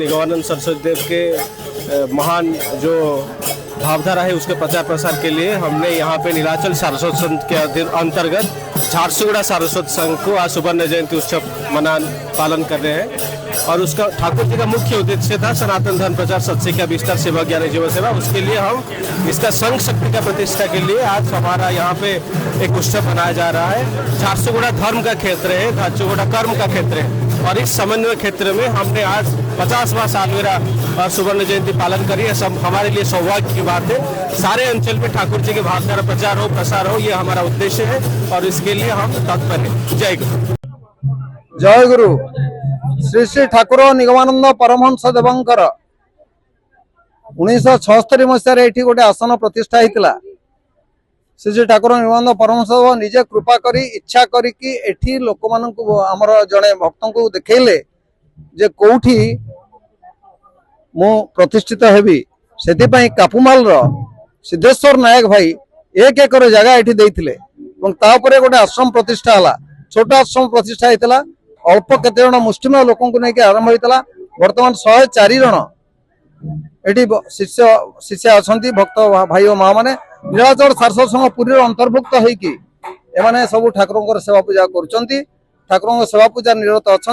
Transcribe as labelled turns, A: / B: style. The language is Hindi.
A: निगमानंद सरस्वती देव के महान जो भावधारा है उसके प्रचार प्रसार के लिए हमने यहाँ पे नीलाचल सारस्वत संघ के अंतर्गत झारसुगुड़ा सारस्वत संघ को आज सुवर्ण जयंती उत्सव पालन कर रहे हैं। और उसका ठाकुर जी का मुख्य उद्देश्य था सनातन धर्म प्रचार, सत्शिक्षा विस्तार, सेवा ज्ञान जीवन सेवा। उसके लिए हम इसका संघ शक्ति का प्रतिष्ठा के लिए आज हमारा यहाँ पे एक उत्सव मनाया जा रहा है। झारसुगुड़ा धर्म का क्षेत्र है, झारसुगुड़ा कर्म का क्षेत्र है और इस समन्वय क्षेत्र में हमने आज 50वां सालगिरह सुवर्ण जयंती पालन करी है। सब हमारे लिए सौभाग्य की बात है। सारे अंचल में ठाकुर जी के भावधारा प्रचार हो, प्रसार हो, ये हमारा उद्देश्य है और इसके लिए हम तत्पर हैं। जय गुरु।
B: जय गुरु। श्री श्री ठाकुर निगमानंद परमहंस देवंकर 1976 मसीह ये गोटे आसन प्रतिष्ठा होता। श्री श्री ठाकुर निगमानंद परमहंस देव निजे कृपा करी इच्छा करी एठी लोक मानू आमर जड़े भक्त को देखले जे कौठी मु प्रतिष्ठित हेबी से कापुमाल सिद्धेश्वर नायक भाई 1 एकर जगह ये देते गोटे आश्रम प्रतिष्ठा है। छोट आश्रम प्रतिष्ठा होता। अल्प केते जन मुष्टिमेय लोक नहीं आरंभ होता। बर्तमान 104 जन ये शिष्य शिष्य अच्छा भक्त भाई और माँ मैंने नीलाचल सारस्वत संघ पुरी अंतर्भुक्त होगी सब ठाकुर सेवा पूजा कर ठाकुर सेवा पूजा निरत अच्छा।